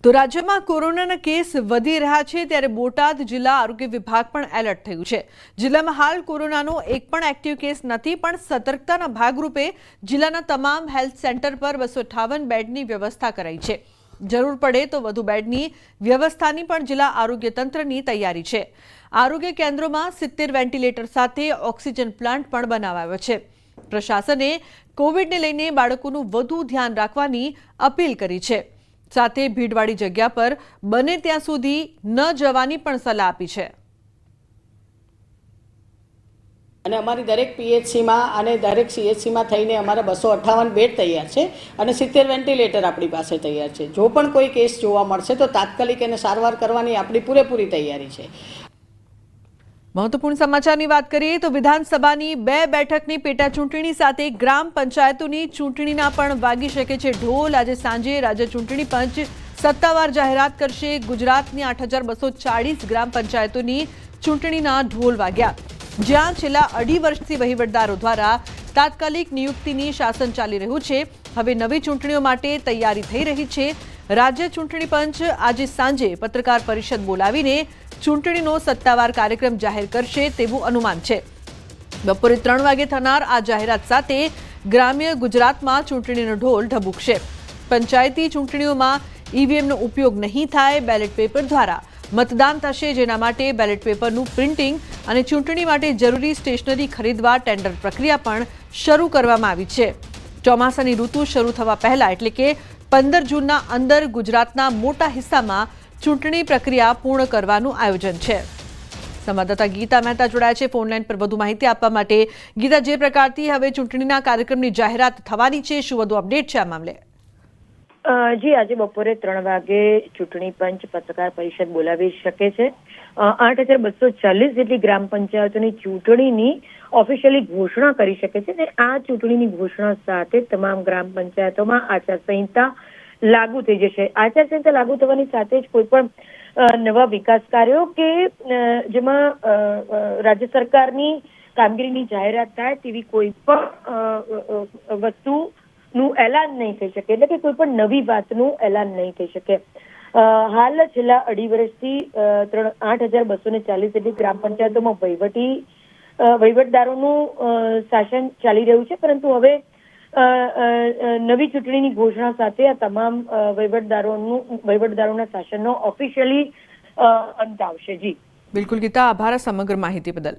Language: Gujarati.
તો રાજ્યમાં કોરોનાના કેસ વધી રહ્યા છે ત્યારે બોટાદ જિલ્લા આરોગ્ય વિભાગ પણ એલર્ટ થયું છે। જિલ્લામાં હાલ કોરોનાનો એક પણ એક્ટિવ કેસ નથી, પણ સતર્કતાના ભાગરૂપે જિલ્લાના તમામ હેલ્થ સેન્ટર પર 258 બેડની વ્યવસ્થા કરાઈ છે। જરૂર પડે તો વધુ બેડની વ્યવસ્થાની પણ જિલ્લા આરોગ્ય તંત્રની તૈયારી છે। આરોગ્ય કેન્દ્રોમાં 70 વેન્ટિલેટર સાથે ઓક્સિજન પ્લાન્ટ પણ બનાવાયો છે। પ્રશાસને કોવિડને લઈને બાળકોનું વધુ ધ્યાન રાખવાની અપીલ કરી છે। સાથે ભીડવાળી જગ્યા પર બને ત્યાં સુધી ન જવાની પણ સલાહ આપી છે। અને અમારી દરેક પીએચસીમાં અને દરેક સીએચસીમાં થઈને અમારા 258 બેડ તૈયાર છે અને 70 વેન્ટિલેટર આપણી પાસે તૈયાર છે। જો પણ કોઈ કેસ જોવા મળશે તો તાત્કાલિક એને સારવાર કરવાની આપણી પૂરેપૂરી તૈયારી છે। મહત્વપૂર્ણ સમાચારની વાત કરીએ તો વિધાનસભાની 2 બેઠકની પેટા ચૂંટણી સાથે ગ્રામ પંચાયતોની ચૂંટણીના પણ વાગી શકે છે ઢોલ। આજે સાંજે રાજ્ય ચૂંટણી પંચ સત્તાવાર જાહેરાત કરશે। ગુજરાતની 8240 ગ્રામ પંચાયતોની ચૂંટણીના ઢોલ વાગ્યા, જ્યાં છેલ્લા 2.5 વર્ષથી વહીવટદારો દ્વારા તાત્કાલિક નિયુક્તિની શાસન ચાલી રહ્યું છે। હવે નવી ચૂંટણીઓ માટે તૈયારી થઈ રહી છે। રાજ્ય ચૂંટણી પંચ આજે સાંજે પત્રકાર પરિષદ બોલાવીને ચૂંટણીનો સત્તાવાર કાર્યક્રમ જાહેર કરશે તેવું અનુમાન છે। બપોરે 3 વાગે થનાર આ જાહેરાત સાથે ગ્રામ્ય ગુજરાતમાં ચૂંટણીનો ઢોલ ઢબૂકશે। પંચાયતી ચૂંટણીઓમાં ઈવીએમનો ઉપયોગ નહીં થાય, બેલેટ પેપર દ્વારા મતદાન થશે, જેના માટે બેલેટ પેપરનું પ્રિન્ટિંગ અને ચૂંટણી માટે જરૂરી સ્ટેશનરી ખરીદવા ટેન્ડર પ્રક્રિયા પણ શરૂ કરવામાં આવી છે। ચોમાસાની ઋતુ શરૂ થવા પહેલા એટલે કે 15 જૂનના અંદર ગુજરાતના મોટા હિસ્સામાં ચૂંટણી પ્રક્રિયા પૂર્ણ કરવાનું આયોજન છે। સંવાદદાતા ગીતા મહેતા જોડાયા છે ફોનલાઈન પર વધુ માહિતી આપવા માટે। ગીતા, જે પ્રકારથી હવે ચૂંટણીના કાર્યક્રમની જાહેરાત થવાની છે, શું વધુ અપડેટ છે આ મામલે? જી, આજે બપોરે 3 વાગે ચૂંટણી પંચ પત્રકાર પરિષદ બોલાવી શકે છે। 8240 જેટલી ગ્રામ પંચાયતોની ચૂંટણીની ઓફિશિયલી ઘોષણા કરી શકે છે। આ ચૂંટણીની ઘોષણા સાથે તમામ ગ્રામ પંચાયતોમાં આચારસંહિતા લાગુ થઈ જશે। આચારસંહિતા લાગુ થવાની સાથે જ કોઈ પણ નવા વિકાસ કાર્યો કે જેમાં રાજ્ય સરકારની કામગીરીની જાહેરાત થાય તેવી કોઈ પણ વસ્તુનું એલાન નહીં થઈ શકે, એટલે કે કોઈ પણ નવી વાતનું એલાન નહીં થઈ શકે। હાલ છેલ્લા 2.5 વર્ષથી 8240 જેટલી ગ્રામ પંચાયતોમાં વહીવટદારોનું શાસન ચાલી રહ્યું છે, પરંતુ હવે નવી ચૂંટણીની ઘોષણા સાથે આ તમામ વહીવટદારોના શાસનનો ઓફિશિયલી અંત આવશે। જી બિલકુલ ગીતા, આભાર સમગ્ર માહિતી બદલ।